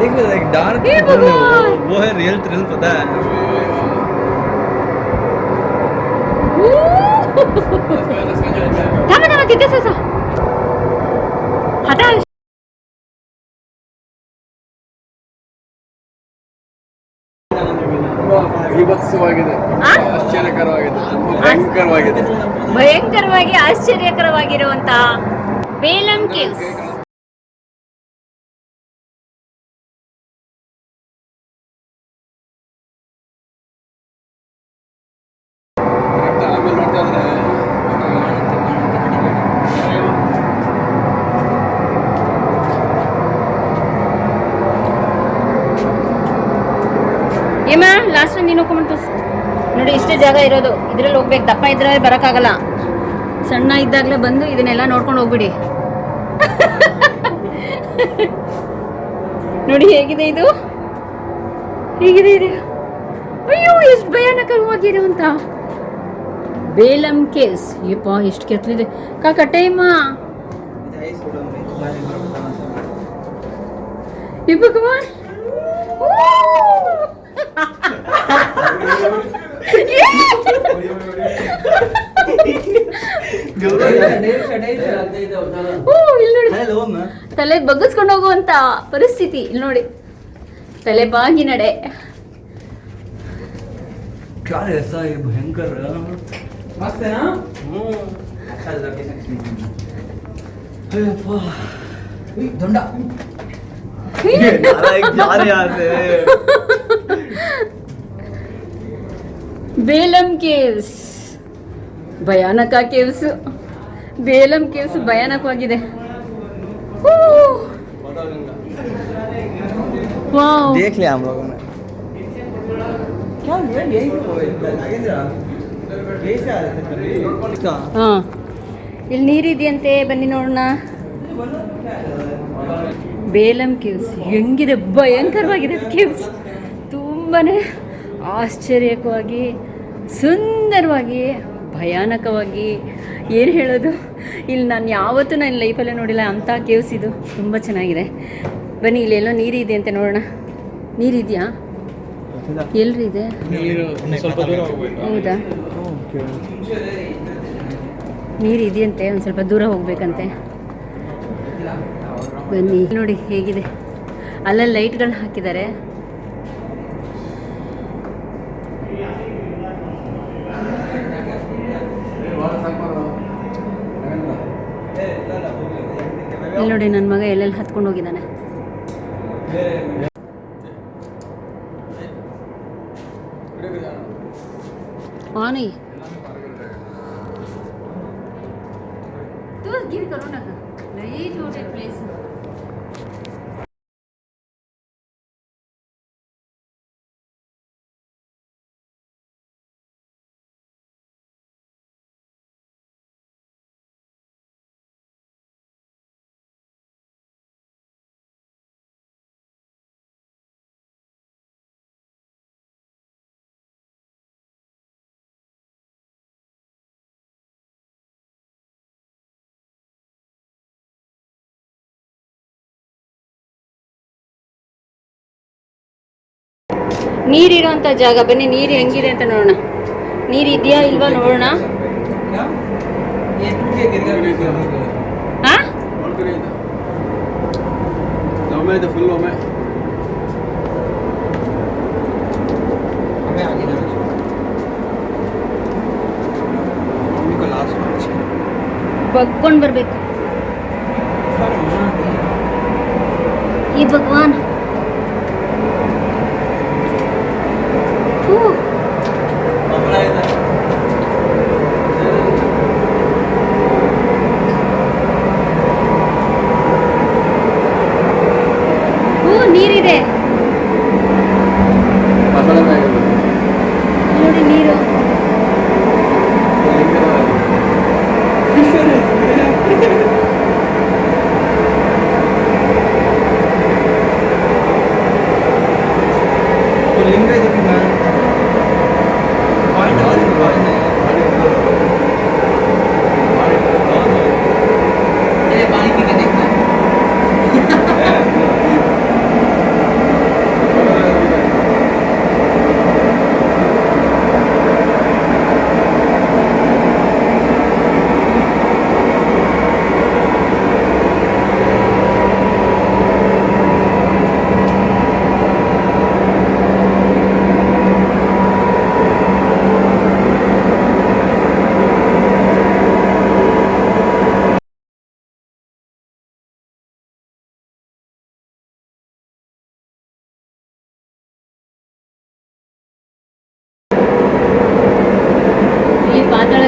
देखो डार्क वो है रियल थ्रिल, पता है. थांबा तिथेच असा हाता ವಿಭತ್ಸವಾಗಿದೆ, ಆಶ್ಚರ್ಯಕರವಾಗಿದೆ, ಭಯಂಕರವಾಗಿದೆ. ಭಯಂಕರವಾಗಿ ಆಶ್ಚರ್ಯಕರವಾಗಿರುವಂತಹ ಬೇಲಂ ಕೇವ್ಸ್. ಆಮೇಲೆ ನೋಡ್ತಾ ಇದ್ರೆ ಏಮ ಲಾಸ್ಟ್ ನೀನು ಹೋಗ್ಕೊಂಡ್ಬಿಟ್ಟು ನೋಡಿ, ಇಷ್ಟೇ ಜಾಗ ಇರೋದು, ಇದ್ರಲ್ಲಿ ಹೋಗ್ಬೇಕು. ದಪ್ಪ ಇದ್ರೆ ಬರೋಕ್ಕಾಗಲ್ಲ. ಸಣ್ಣ ಇದ್ದಾಗಲೇ ಬಂದು ಇದನ್ನೆಲ್ಲ ನೋಡ್ಕೊಂಡು ಹೋಗ್ಬಿಡಿ. ನೋಡಿ ಹೇಗಿದೆ ಇದು, ಹೇಗಿದೆ ಇದು. ಅಯ್ಯೋ ಎಷ್ಟು ಭಯಾನಕರವಾಗಿರುವಂತ ಬೇಲಂ ಕೇವ್ಸ್. ಯಪ್ಪ ಎಷ್ಟು ಕೆತ್ತಲಿದೆ ಕಾಕ. ಟೈಮ ಈ ಭಗವಾನ್. ತಲೆ ಬಗ್ಗಿಸ್ಕೊಂಡು ಹೋಗುವಂತ ಪರಿಸ್ಥಿತಿ. ಇಲ್ಲಿ ನೋಡಿ, ತಲೆ ಬಾಗಿ ನಡೆ. ಭಯಂಕರ मस्त है ना? अच्छा लोकेशन. धुंडा जा रहे यहाँ से. ಬೇಲಂ ಕೇವ್ಸ್ ಭಯಾನಕ ಕೇವ್ಸ್. ಬೇಲಂ ಕೇವ್ಸ್ ಭಯಾನಕವಾಗಿದೆ. ವಾವ್, देख लिया हम लोगों ने क्या यही ಹಾ ಇಲ್ಲಿ ನೀರಿದೆಯಂತೆ, ಬನ್ನಿ ನೋಡೋಣ. ಬೇಲಂ ಕೇವ್ಸ್ ಹೆಂಗಿದೆ, ಭಯಂಕರವಾಗಿದೆ ಕೇವ್ಸ್. ತುಂಬಾ ಆಶ್ಚರ್ಯಕವಾಗಿ, ಸುಂದರವಾಗಿ, ಭಯಾನಕವಾಗಿ, ಏನು ಹೇಳೋದು. ಇಲ್ಲಿ ನಾನು ಯಾವತ್ತೂ ನನ್ನ ಲೈಫಲ್ಲೇ ನೋಡಿಲ್ಲ ಅಂಥ ಕೇವ್ಸ್. ಇದು ತುಂಬ ಚೆನ್ನಾಗಿದೆ. ಬನ್ನಿ, ಇಲ್ಲೆಲ್ಲೋ ನೀರಿದೆ ಅಂತ ನೋಡೋಣ. ನೀರಿದೆಯಾ? ಎಲ್ರಿ ಇದೆ? ಹೌದಾ, ನೀರಿದೆಯಂತೆ, ಒಂದು ಸ್ವಲ್ಪ ದೂರ ಹೋಗ್ಬೇಕಂತೆ. ಬನ್ನಿ ನೋಡಿ ಹೇಗಿದೆ. ಅಲ್ಲಲ್ಲಿ ಲೈಟ್ಗಳು ಹಾಕಿದ್ದಾರೆ. ಇಲ್ಲಿ ನೋಡಿ ನನ್ನ ಮಗ ಎಲ್ಲೆಲ್ಲಿ ಹತ್ಕೊಂಡು ಹೋಗಿದ್ದಾನೆ. पानी तो गिर करो ना, नहीं छोटे प्लेस. ನೀರಿರೋಂಥ ಜಾಗ, ಬನ್ನಿ ನೀರು ಹೆಂಗಿದೆ ಅಂತ ನೋಡೋಣ. ನೀರು ಇದೆಯಾ ಇಲ್ವಾ ನೋಡೋಣ. ಹಾಂ, ಫುಲ್ ಒಮ್ಮೆ ಬಗ್ಕೊಂಡು ಬರಬೇಕು. ಈ ಭಗವಾನ್, ನೀರಿದೆ ನೋಡಿ, ನೀರು.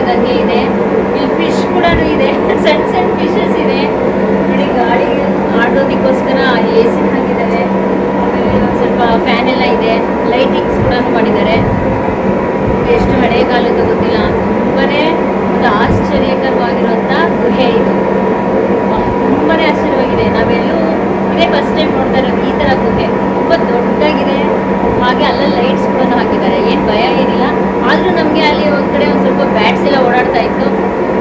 ಗಂಗೆ ಇದೆ. ಇಲ್ಲಿ ಫಿಶ್ ಕೂಡ ಇದೆ, ಸಣ್ಣ ಸಣ್ಣ ಫಿಶಸ್ ಇದೆ ನೋಡಿ. ಗಾಡಿ ಆಡೋದಕ್ಕೋಸ್ಕರ ಎ ಸಿ ಹಾಕಿದ್ದಾರೆ. ಆಮೇಲೆ ಒಂದು ಸ್ವಲ್ಪ ಫ್ಯಾನ್ ಎಲ್ಲ ಇದೆ, ಲೈಟಿಂಗ್ಸ್ ಕೂಡ ಮಾಡಿದ್ದಾರೆ. ಎಷ್ಟು ಹಳೆಯ ಕಾಲದ್ದು ಗೊತ್ತಿಲ್ಲ. ತುಂಬಾ ಒಂದು ಆಶ್ಚರ್ಯಕರವಾಗಿರುವಂಥ ಗುಹೆ ಇದು. ತುಂಬಾ ಆಶ್ಚರ್ಯವಾಗಿದೆ. ನಾವೆಲ್ಲೂ ಇದೇ ಫಸ್ಟ್ ಟೈಮ್ ನೋಡ್ತಾ ಇರೋದು ಈ ಥರ ಗುಹೆ. ತುಂಬ ದೊಡ್ಡದಾಗಿದೆ. ಹಾಗೆ ಅಲ್ಲಲ್ಲಿ ಲೈಟ್ಸ್ ಕೂಡ ಹಾಕಿದ್ದಾರೆ. ಏನು ಭಯ ಏನಿಲ್ಲ. ಆದರೂ ನಮಗೆ ಅಲ್ಲಿ ಒಂದು ಕಡೆ ಒಂದು ಸ್ವಲ್ಪ ಬ್ಯಾಟ್ಸ್ ಎಲ್ಲ ಓಡಾಡ್ತಾ ಇತ್ತು.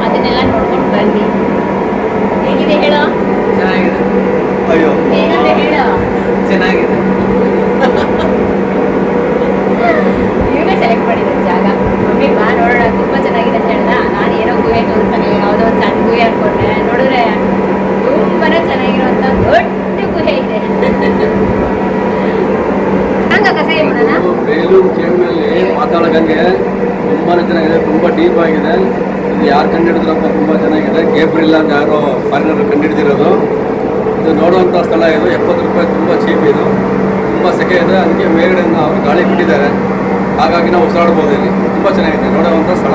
ಅದನ್ನೆಲ್ಲ ನೋಡ್ಕೊಂಡು ಬನ್ನಿ. ಹೇಗಿದೆ ಹೇಳೋ? ಚೆನ್ನಾಗಿದೆ. ಅಯ್ಯೋ, ಹೇಗಂತ ಹೇಳೋ? ಚೆನ್ನಾಗಿದೆ. ಇವನೇ ಸೆಲೆಕ್ಟ್ ಮಾಡಿದ್ದಾರೆ ಜಾಗ. ಮಮ್ಮಿ ಬಾ ನೋಡೋಣ, ತುಂಬ ಚೆನ್ನಾಗಿದೆ ಅಂತ ಹೇಳ್ದ. ನಾನು ಏನೋ ಗುಹೆ ತೋರಿಸ್ತಾನೆ, ಯಾವುದೋ ಒಂದು ಸಣ್ಣ ಗುಹೆ ಅಂದ್ಕೊಂಡೆ. ನೋಡಿದ್ರೆ ತುಂಬಾ ಚೆನ್ನಾಗಿರುವಂಥ ದೊಡ್ಡ ಗುಹೆ ಇದೆ. ಬೇಲೂರು ಕೇವ್ನಲ್ಲಿ ಪಾತಾಳ ಗಂಗೆ ತುಂಬಾ ಚೆನ್ನಾಗಿದೆ, ತುಂಬ ಡೀಪ್ ಆಗಿದೆ. ಇದು ಯಾರು ಕಂಡುಹಿಡಿದ್ರಪ್ಪ, ತುಂಬ ಚೆನ್ನಾಗಿದೆ. ಗೇಬ್ರಿಲ್ಲ ಅಂತ ಯಾರೋ ಫಾರಿನರ್ ಕಂಡುಹಿಡಿದಿರೋದು. ಇದು ನೋಡುವಂಥ ಸ್ಥಳ. ಇದು 70 ರೂಪಾಯಿ, ತುಂಬ ಚೀಪ್. ಇದು ತುಂಬ ಸೆಕೆ ಇದೆ, ಅದಕ್ಕೆ ಮೇಲ್ಗಡೆಯಿಂದ ಅವರು ಗಾಳಿ ಬಿಟ್ಟಿದ್ದಾರೆ. ಹಾಗಾಗಿ ನಾವು ಉಸಿರಾಡ್ಬೋದು. ಇಲ್ಲಿ ತುಂಬ ಚೆನ್ನಾಗಿದೆ ನೋಡುವಂಥ ಸ್ಥಳ.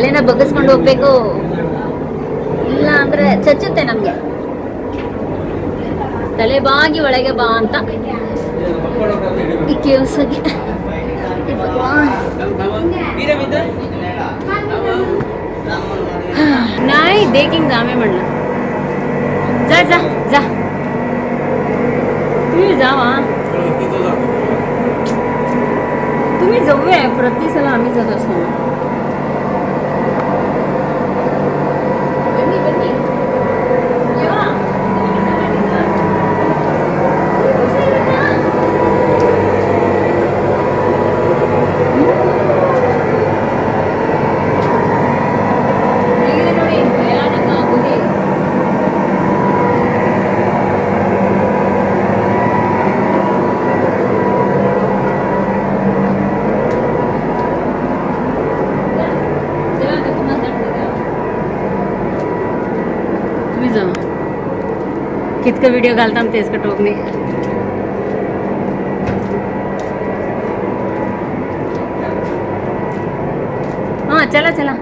ತಲೆನ ಬಗ್ಗಿಸ್ಕೊಂಡು ಹೋಗ್ಬೇಕು, ಇಲ್ಲ ಅಂದ್ರೆ ಚಚ್ಚುತ್ತೆ ನಮ್ಗೆ. ತಲೆ ಬಾಗಿ ಒಳಗೆ ಬಾ ಅಂತ ಈ ಕೇವ್ಸಗೆ. नाही देखेंगे जामे म्हणलं. जा जा जा तुम्ही जावा, तुम्ही जाऊया. प्रति सला आम्ही जात असतो. बन्नी बन्नी येवा. कितकं व्हिडिओ घालता तेच का टोकणे. हां चला चला.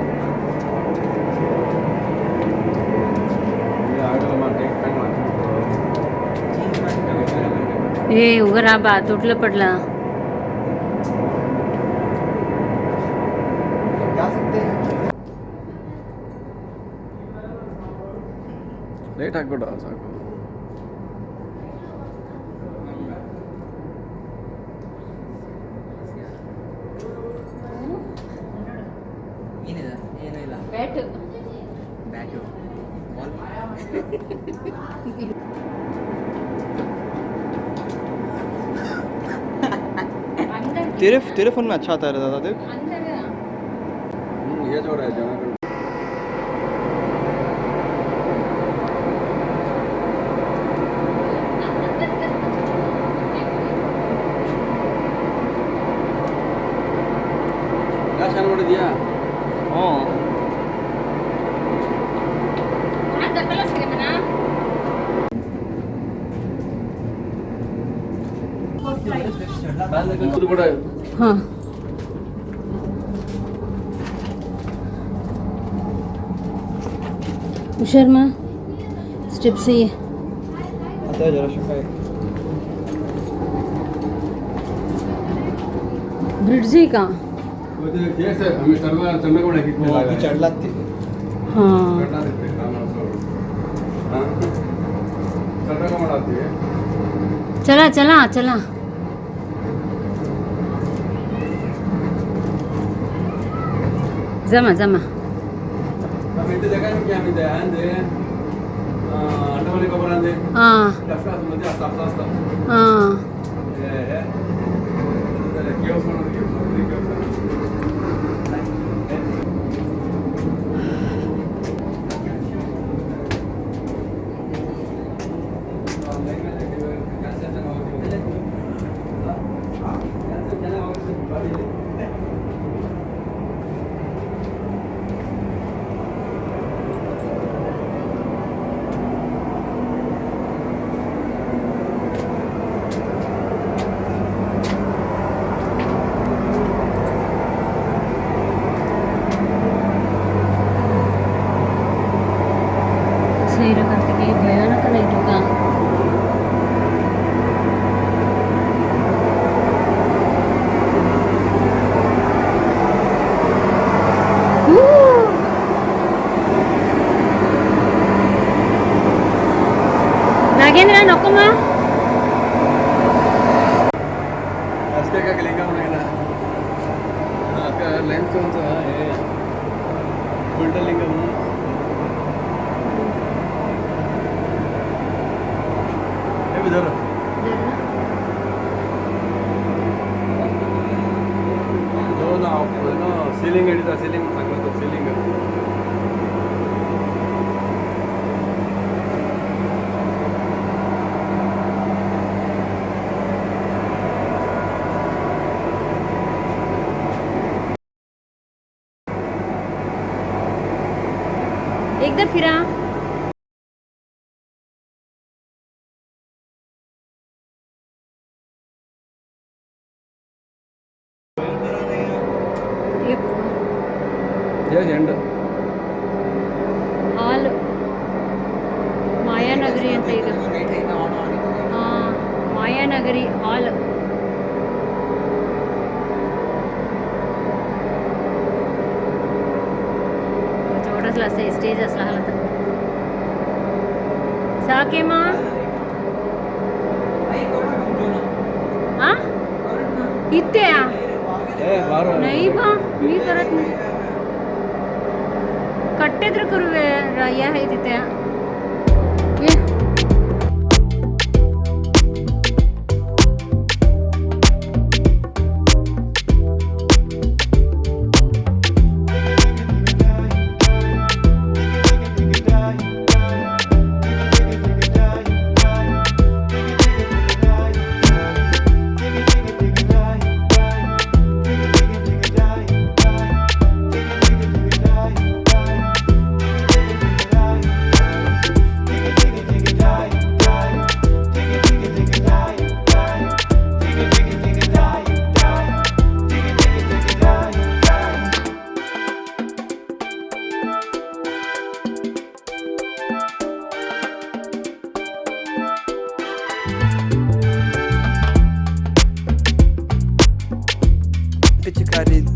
हे उघड हा बा तुटलं पडला. ಲೈಟ್ ಹಾಕ್ಬಿಡ ಸಾಕು. ಏನಿದೆ? ಏನೂ ಇಲ್ಲ. ಬ್ಯಾಟು ಬ್ಯಾಟು तेरे फोन में अच्छा आता है दादा देख. ये जोड़ा है जमा. क्या शान मोड़ दिया? हाँ हां शर्मा स्टेप से ये आता है जरा शिकायत. ब्रिडजी का. चढ़ला हां चला चला चला. जमा जमा. हां हां भयानक नाही तुका. नागेंद्र नको मा. सीलिंग हिडिता सीलिंग सांगतो सीलिंग एकदा फिरा. ये एंड मायानगरी हॉल छोटासा असं स्टेज असला हला तर साके माँ हाँ इतने नाही बा मी करत नाही कट्टे तर करू या आहे तिथे ये.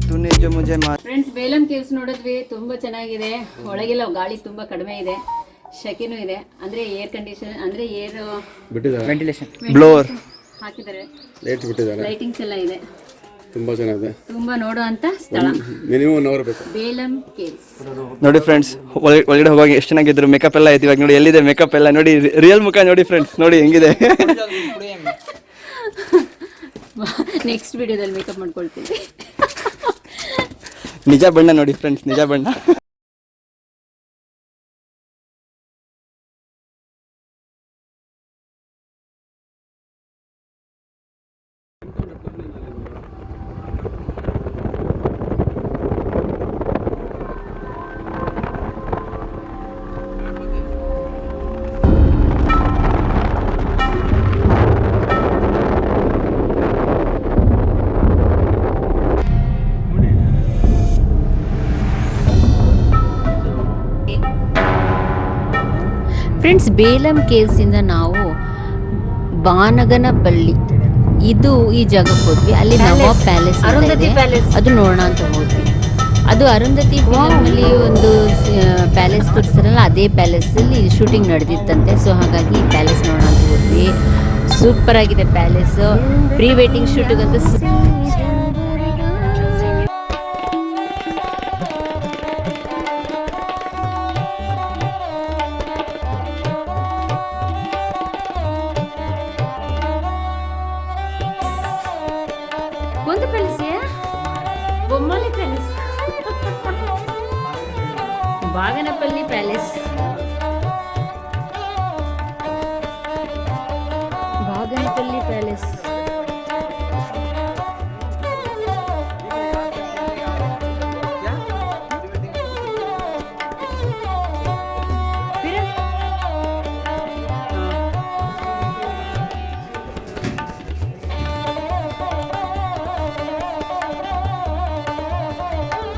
तूने जो मुझे मार ಫ್ರೆಂಡ್ಸ್ ಬೇಲಂ ಕೇವ್ಸ್ ನೋಡಿದ್ವಿ ತುಂಬಾ ಚೆನ್ನಾಗಿದೆ ಒಳಗೆಲ್ಲ ಗಾಳಿ ತುಂಬಾ ಕಡಿಮೆ ಇದೆ ಶೆಕೆನೂ ಇದೆ ಅಂದ್ರೆ ಏರ್ ಕಂಡೀಷನ್ ಅಂದ್ರೆ ಏರ್ ಬಿಟ್ಟಿದ್ದಾರೆ ವೆಂಟಿಲೇಷನ್ ಬ್ಲೋವರ್ ಹಾಕಿದ್ದಾರೆ ಲೈಟ್ಸ್ ಬಿಟ್ಟಿದ್ದಾರೆ ಲೈಟಿಂಗ್ಸ್ ಎಲ್ಲ ಇದೆ ತುಂಬಾ ಚೆನ್ನಾಗಿದೆ ತುಂಬಾ ನೋಡುವಂತ ಸ್ಥಳ ಮಿನಿಮಮ್ 1 ಅವರ್ ಬೇಕು ಬೇಲಂ ಕೇವ್ಸ್ ನೋಡಿ ಫ್ರೆಂಡ್ಸ್ ಒಳಗಡೆ ಹೋಗುವಾಗ ಎಷ್ಟು ಚೆನ್ನಾಗಿದ್ರು ಮೇಕಪ್ ಎಲ್ಲ ಐತಿ ಇವಾಗ ನೋಡಿ ಎಲ್ಲಿದೆ ಮೇಕಪ್ ಎಲ್ಲ ನೋಡಿ ರಿಯಲ್ ಮುಖ ನೋಡಿ ಫ್ರೆಂಡ್ಸ್ ನೋಡಿ ಹೆಂಗಿದೆ ನೆಕ್ಸ್ಟ್ ವಿಡಿಯೋದಲ್ಲಿ ಮೇಕಪ್ ಮಾಡ್ಕೊಳ್ತೀವಿ ನಿಜ ಬಣ್ಣ ನೋಡಿ ಫ್ರೆಂಡ್ಸ್ ನಿಜ ಬಣ್ಣ ಫ್ರೆಂಡ್ಸ್ ಬೇಲಂ ಕೇವ್ಸ್ ಇಂದ ನಾವು ಬಾನಗನಪಲ್ಲಿ ಇದು ಈ ಜಾಗಕ್ಕೆ ಹೋದ್ವಿ ಅಲ್ಲಿ ನವಾಬ್ ಪ್ಯಾಲೇಸ್ ಅರುಂಧತಿ ಪ್ಯಾಲೇಸ್ ಅದು ನೋಡೋಣ ಅಂತ ಹೋದ್ವಿ ಅದು ಅರುಂಧತಿ ಫಿಲಮಲ್ಲಿ ಒಂದು ಪ್ಯಾಲೇಸ್ ತೋರಿಸ್ತಾರಲ್ಲ ಅದೇ ಪ್ಯಾಲೇಸಲ್ಲಿ ಶೂಟಿಂಗ್ ನಡೆದಿತ್ತಂತೆ ಸೊ ಹಾಗಾಗಿ ಈ ಪ್ಯಾಲೇಸ್ ನೋಡೋಣ ಅಂತ ಹೋದ್ವಿ ಸೂಪರ್ ಆಗಿದೆ ಪ್ಯಾಲೇಸ್ ಪ್ರೀ ವೆಡ್ಡಿಂಗ್ ಶೂಟಿಗಂತೂ कोणतं पॅलेस आहे Bommali palace बागनपल्ली palace बागनपल्ली palace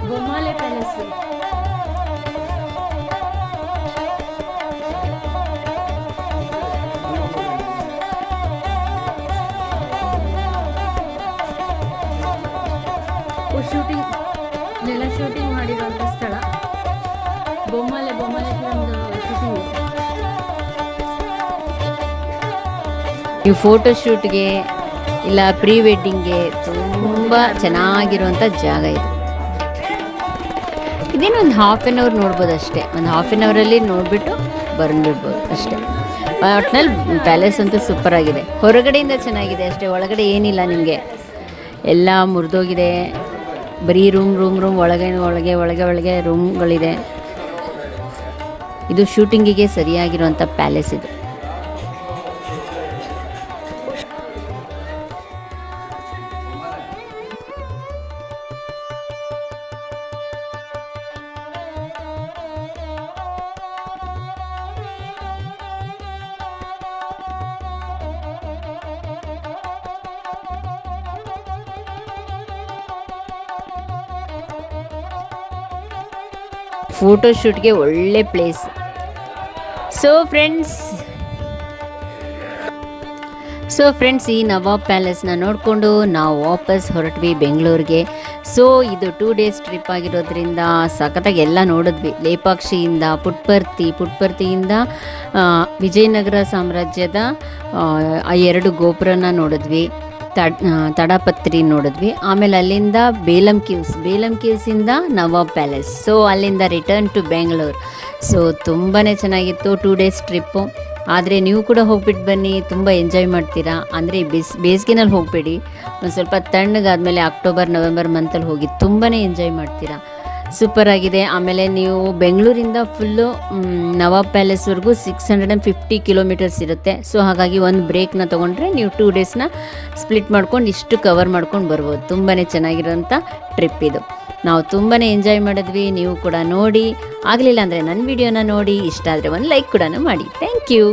Bommale palace shooting ನೆಲ ಶೂಟಿಂಗ್ ಮಾಡಿರುವಂಥ ಸ್ಥಳ ಬೊಮ್ಮಲೆ ಶೂಟಿಂಗ್ ನೀವು ಫೋಟೋ ಶೂಟ್ಗೆ ಇಲ್ಲ ಪ್ರೀ ವೆಡ್ಡಿಂಗ್ಗೆ ತುಂಬ ಚೆನ್ನಾಗಿರುವಂಥ ಜಾಗ ಇದು ಇದೇನು ಒಂದು ½ ನೋಡ್ಬೋದು ಅಷ್ಟೇ ಒಂದು ½ ಅಲ್ಲಿ ನೋಡಿಬಿಟ್ಟು ಬಂದ್ಬಿಡ್ಬೋದು ಅಷ್ಟೇ ಒಟ್ಟಿನಲ್ಲಿ ಪ್ಯಾಲೇಸ್ ಅಂತೂ ಸೂಪರ್ ಆಗಿದೆ ಹೊರಗಡೆಯಿಂದ ಚೆನ್ನಾಗಿದೆ ಅಷ್ಟೇ ಒಳಗಡೆ ಏನಿಲ್ಲ ನಿಮಗೆ ಎಲ್ಲ ಮುರಿದೋಗಿದೆ ಬರೀ ರೂಮ್ ಒಳಗೆ ರೂಮ್ಗಳಿದೆ ಇದು ಶೂಟಿಂಗಿಗೆ ಸರಿಯಾಗಿರುವಂಥ ಪ್ಯಾಲೇಸ್ ಇದು ಫೋಟೋ ಶೂಟ್ಗೆ ಒಳ್ಳೆ ಪ್ಲೇಸ್ ಸೊ ಫ್ರೆಂಡ್ಸ್, ಈ ನವಾಬ್ ಪ್ಯಾಲೇಸ್ನ ನೋಡಿಕೊಂಡು ನಾವು ವಾಪಸ್ ಹೊರಟ್ವಿ ಬೆಂಗಳೂರಿಗೆ. ಸೊ ಇದು 2 days ಟ್ರಿಪ್ ಆಗಿರೋದ್ರಿಂದ ಸಖತ್ತಾಗಿ ಎಲ್ಲ ನೋಡಿದ್ವಿ. ಲೇಪಾಕ್ಷಿಯಿಂದ ಪುಟ್ಪರ್ತಿಯಿಂದ ವಿಜಯನಗರ ಸಾಮ್ರಾಜ್ಯದ ಆ 2 ಗೋಪುರನ ನೋಡಿದ್ವಿ. ತಡಪತ್ರಿ ನೋಡಿದ್ವಿ. ಆಮೇಲೆ ಅಲ್ಲಿಂದ ಬೇಲಂ ಕೇವ್ಸಿಂದ ನವಾಬ್ ಪ್ಯಾಲೇಸ್. ಸೊ ಅಲ್ಲಿಂದ ರಿಟರ್ನ್ ಟು ಬೆಂಗಳೂರು. ಸೊ ತುಂಬಾ ಚೆನ್ನಾಗಿತ್ತು 2 days ಟ್ರಿಪ್ಪು. ಆದರೆ ನೀವು ಕೂಡ ಹೋಗ್ಬಿಟ್ಟು ಬನ್ನಿ, ತುಂಬ ಎಂಜಾಯ್ ಮಾಡ್ತೀರಾ. ಅಂದರೆ ಬೇಸಿಗೆನಲ್ಲಿ ಹೋಗಬೇಡಿ, ಒಂದು ಸ್ವಲ್ಪ ತಣ್ಣಗಾದಮೇಲೆ ಅಕ್ಟೋಬರ್ ನವೆಂಬರ್ ಮಂತಲ್ಲಿ ಹೋಗಿ ತುಂಬಾ ಎಂಜಾಯ್ ಮಾಡ್ತೀರಾ. ಸೂಪರ್ ಆಗಿದೆ. ಆಮೇಲೆ ನೀವು ಬೆಂಗಳೂರಿಂದ ಫುಲ್ಲು ನವಾಬ್ ಪ್ಯಾಲೇಸ್ವರೆಗೂ 650 ಕಿಲೋಮೀಟರ್ಸ್ ಇರುತ್ತೆ. ಸೊ ಹಾಗಾಗಿ ಒಂದು ಬ್ರೇಕ್ನ ತೊಗೊಂಡ್ರೆ ನೀವು 2 daysನ ಸ್ಪ್ಲಿಟ್ ಮಾಡ್ಕೊಂಡು ಇಷ್ಟು ಕವರ್ ಮಾಡ್ಕೊಂಡು ಬರ್ಬೋದು. ತುಂಬಾ ಚೆನ್ನಾಗಿರೋಂಥ ಟ್ರಿಪ್ ಇದು. ನಾವು ತುಂಬಾ ಎಂಜಾಯ್ ಮಾಡಿದ್ವಿ. ನೀವು ಕೂಡ ನೋಡಿ, ಆಗಲಿಲ್ಲ ಅಂದರೆ ನನ್ನ ವಿಡಿಯೋನ ನೋಡಿ, ಇಷ್ಟ ಆದರೆ ಒಂದು ಲೈಕ್ ಕೂಡ ಮಾಡಿ. Thank you.